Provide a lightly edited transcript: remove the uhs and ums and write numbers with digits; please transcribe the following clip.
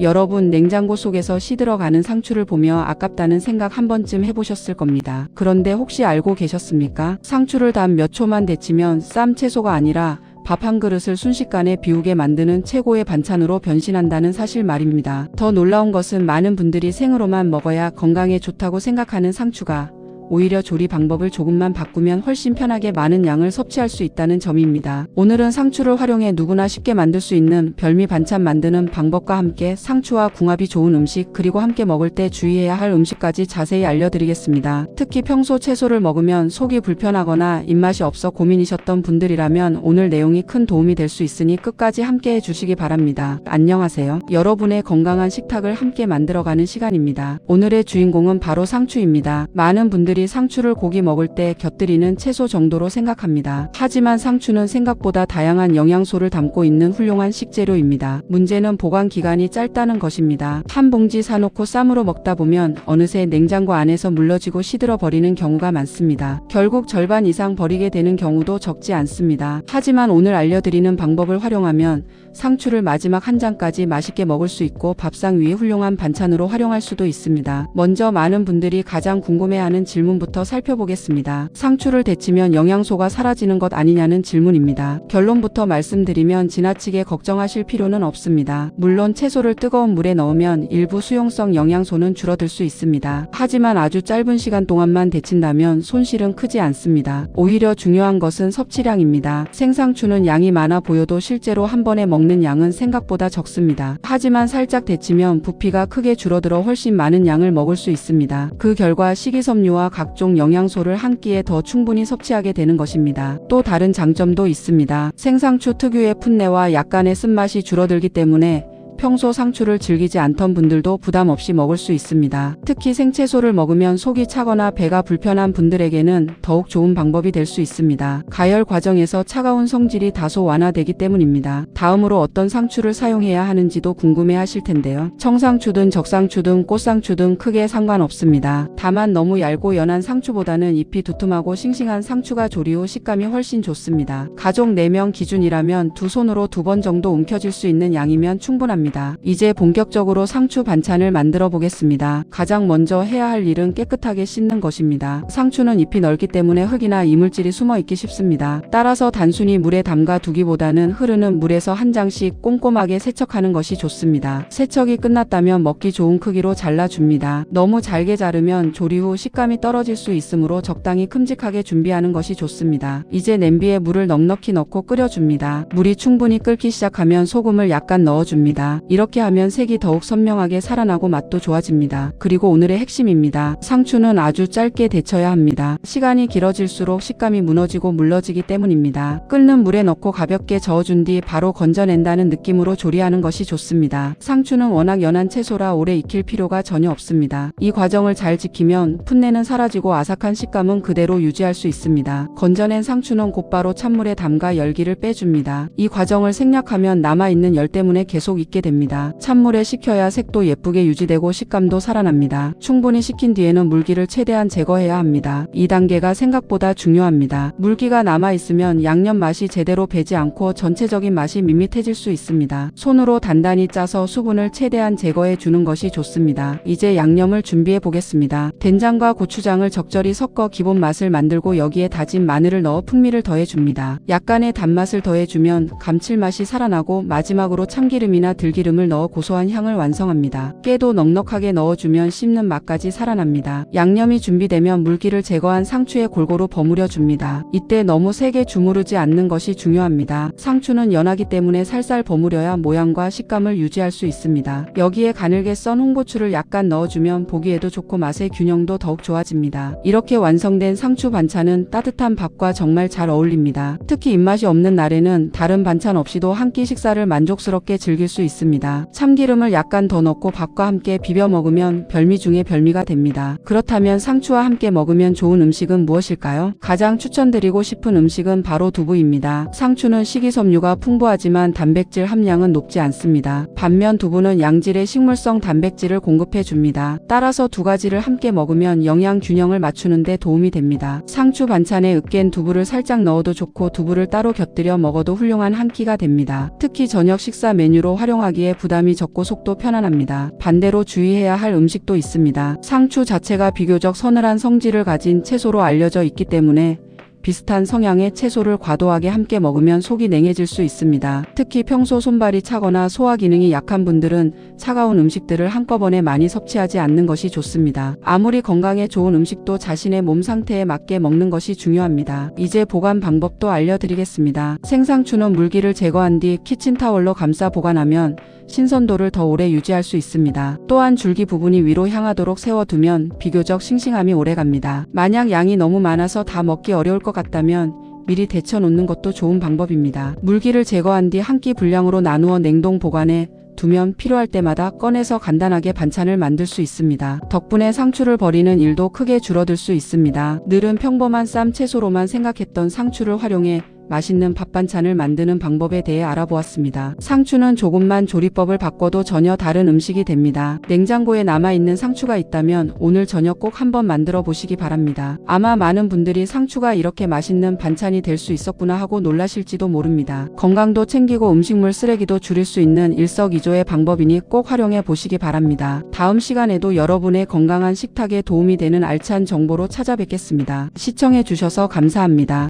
여러분 냉장고 속에서 시들어가는 상추를 보며 아깝다는 생각 한 번쯤 해보셨을 겁니다. 그런데 혹시 알고 계셨습니까? 상추를 단 몇 초만 데치면 쌈 채소가 아니라 밥 한 그릇을 순식간에 비우게 만드는 최고의 반찬으로 변신한다는 사실 말입니다. 더 놀라운 것은 많은 분들이 생으로만 먹어야 건강에 좋다고 생각하는 상추가 오히려 조리 방법을 조금만 바꾸면 훨씬 편하게 많은 양을 섭취할 수 있다는 점입니다. 오늘은 상추를 활용해 누구나 쉽게 만들 수 있는 별미 반찬 만드는 방법과 함께 상추와 궁합이 좋은 음식 그리고 함께 먹을 때 주의해야 할 음식까지 자세히 알려드리겠습니다. 특히 평소 채소를 먹으면 속이 불편하거나 입맛이 없어 고민이셨던 분들이라면 오늘 내용이 큰 도움이 될 수 있으니 끝까지 함께 해주시기 바랍니다. 안녕하세요. 여러분의 건강한 식탁을 함께 만들어가는 시간입니다. 오늘의 주인공은 바로 상추입니다. 많은 분들이 상추를 고기 먹을 때 곁들이는 채소 정도로 생각합니다. 하지만 상추는 생각보다 다양한 영양소를 담고 있는 훌륭한 식재료입니다. 문제는 보관 기간이 짧다는 것입니다. 한 봉지 사놓고 쌈으로 먹다 보면 어느새 냉장고 안에서 물러지고 시들어 버리는 경우가 많습니다. 결국 절반 이상 버리게 되는 경우도 적지 않습니다. 하지만 오늘 알려드리는 방법을 활용하면 상추를 마지막 한 잔까지 맛있게 먹을 수 있고 밥상 위에 훌륭한 반찬으로 활용할 수도 있습니다. 먼저 많은 분들이 가장 궁금해하는 질문부터 살펴보겠습니다. 상추를 데치면 영양소가 사라지는 것 아니냐는 질문입니다. 결론부터 말씀드리면 지나치게 걱정하실 필요는 없습니다. 물론 채소를 뜨거운 물에 넣으면 일부 수용성 영양소는 줄어들 수 있습니다. 하지만 아주 짧은 시간 동안만 데친다면 손실은 크지 않습니다. 오히려 중요한 것은 섭취량입니다. 생상추는 양이 많아 보여도 실제로 한 번에 먹는 양은 생각보다 적습니다. 하지만 살짝 데치면 부피가 크게 줄어들어 훨씬 많은 양을 먹을 수 있습니다. 그 결과 식이섬유와 각종 영양소를 한 끼에 더 충분히 섭취하게 되는 것입니다. 또 다른 장점도 있습니다. 생상추 특유의 풋내와 약간의 쓴맛이 줄어들기 때문에 평소 상추를 즐기지 않던 분들도 부담 없이 먹을 수 있습니다. 특히 생채소를 먹으면 속이 차거나 배가 불편한 분들에게는 더욱 좋은 방법이 될 수 있습니다. 가열 과정에서 차가운 성질이 다소 완화되기 때문입니다. 다음으로 어떤 상추를 사용해야 하는지도 궁금해 하실 텐데요. 청상추든 적상추든 꽃상추든 크게 상관없습니다. 다만 너무 얇고 연한 상추보다는 잎이 두툼하고 싱싱한 상추가 조리 후 식감이 훨씬 좋습니다. 가족 4명 기준이라면 두 손으로 2번 정도 움켜쥘 수 있는 양이면 충분합니다. 이제 본격적으로 상추 반찬을 만들어 보겠습니다. 가장 먼저 해야 할 일은 깨끗하게 씻는 것입니다. 상추는 잎이 넓기 때문에 흙이나 이물질이 숨어 있기 쉽습니다. 따라서 단순히 물에 담가 두기보다는 흐르는 물에서 한 장씩 꼼꼼하게 세척하는 것이 좋습니다. 세척이 끝났다면 먹기 좋은 크기로 잘라줍니다. 너무 잘게 자르면 조리 후 식감이 떨어질 수 있으므로 적당히 큼직하게 준비하는 것이 좋습니다. 이제 냄비에 물을 넉넉히 넣고 끓여줍니다. 물이 충분히 끓기 시작하면 소금을 약간 넣어줍니다. 이렇게 하면 색이 더욱 선명하게 살아나고 맛도 좋아집니다. 그리고 오늘의 핵심입니다. 상추는 아주 짧게 데쳐야 합니다. 시간이 길어질수록 식감이 무너지고 물러지기 때문입니다. 끓는 물에 넣고 가볍게 저어준 뒤 바로 건져낸다는 느낌으로 조리하는 것이 좋습니다. 상추는 워낙 연한 채소라 오래 익힐 필요가 전혀 없습니다. 이 과정을 잘 지키면 풋내는 사라지고 아삭한 식감은 그대로 유지할 수 있습니다. 건져낸 상추는 곧바로 찬물에 담가 열기를 빼줍니다. 이 과정을 생략하면 남아있는 열 때문에 계속 익게 됩니다. 찬물에 식혀야 색도 예쁘게 유지되고 식감도 살아납니다. 충분히 식힌 뒤에는 물기를 최대한 제거해야 합니다. 이 단계가 생각보다 중요합니다. 물기가 남아있으면 양념 맛이 제대로 배지 않고 전체적인 맛이 밋밋해질 수 있습니다. 손으로 단단히 짜서 수분을 최대한 제거해 주는 것이 좋습니다. 이제 양념을 준비해 보겠습니다. 된장과 고추장을 적절히 섞어 기본 맛을 만들고 여기에 다진 마늘을 넣어 풍미를 더해줍니다. 약간의 단맛을 더해주면 감칠맛이 살아나고 마지막으로 참기름이나 들기름을 넣어 고소한 향을 완성합니다. 깨도 넉넉하게 넣어주면 씹는 맛까지 살아납니다. 양념이 준비되면 물기를 제거한 상추에 골고루 버무려 줍니다. 이때 너무 세게 주무르지 않는 것이 중요합니다. 상추는 연하기 때문에 살살 버무려야 모양과 식감을 유지할 수 있습니다. 여기에 가늘게 썬 홍고추를 약간 넣어주면 보기에도 좋고 맛의 균형도 더욱 좋아집니다. 이렇게 완성된 상추 반찬은 따뜻한 밥과 정말 잘 어울립니다. 특히 입맛이 없는 날에는 다른 반찬 없이도 한 끼 식사를 만족스럽게 즐길 수 있습니다. 참기름을 약간 더 넣고 밥과 함께 비벼 먹으면 별미 중에 별미가 됩니다. 그렇다면 상추와 함께 먹으면 좋은 음식은 무엇일까요? 가장 추천드리고 싶은 음식은 바로 두부입니다. 상추는 식이섬유가 풍부하지만 단백질 함량은 높지 않습니다. 반면 두부는 양질의 식물성 단백질을 공급해 줍니다. 따라서 두 가지를 함께 먹으면 영양 균형을 맞추는 데 도움이 됩니다. 상추 반찬에 으깬 두부를 살짝 넣어도 좋고 두부를 따로 곁들여 먹어도 훌륭한 한 끼가 됩니다. 특히 저녁 식사 메뉴로 활용하기 조리하기에 부담이 적고 속도 편안합니다. 반대로 주의해야 할 음식도 있습니다. 상추 자체가 비교적 서늘한 성질을 가진 채소로 알려져 있기 때문에 비슷한 성향의 채소를 과도하게 함께 먹으면 속이 냉해질 수 있습니다. 특히 평소 손발이 차거나 소화 기능이 약한 분들은 차가운 음식들을 한꺼번에 많이 섭취하지 않는 것이 좋습니다. 아무리 건강에 좋은 음식도 자신의 몸 상태에 맞게 먹는 것이 중요합니다. 이제 보관 방법도 알려드리겠습니다. 생상추는 물기를 제거한 뒤 키친타월로 감싸 보관하면 신선도를 더 오래 유지할 수 있습니다. 또한 줄기 부분이 위로 향하도록 세워두면 비교적 싱싱함이 오래갑니다. 만약 양이 너무 많아서 다 먹기 어려울 것 같다면 미리 데쳐 놓는 것도 좋은 방법입니다. 물기를 제거한 뒤 한 끼 분량으로 나누어 냉동 보관해 두면 필요할 때마다 꺼내서 간단하게 반찬을 만들 수 있습니다. 덕분에 상추를 버리는 일도 크게 줄어들 수 있습니다. 늘은 평범한 쌈 채소로만 생각했던 상추를 활용해 맛있는 밥 반찬을 만드는 방법에 대해 알아보았습니다. 상추는 조금만 조리법을 바꿔도 전혀 다른 음식이 됩니다. 냉장고에 남아있는 상추가 있다면 오늘 저녁 꼭 한번 만들어 보시기 바랍니다. 아마 많은 분들이 상추가 이렇게 맛있는 반찬이 될 수 있었구나 하고 놀라실지도 모릅니다. 건강도 챙기고 음식물 쓰레기도 줄일 수 있는 일석이조의 방법이니 꼭 활용해 보시기 바랍니다. 다음 시간에도 여러분의 건강한 식탁에 도움이 되는 알찬 정보로 찾아뵙겠습니다. 시청해 주셔서 감사합니다.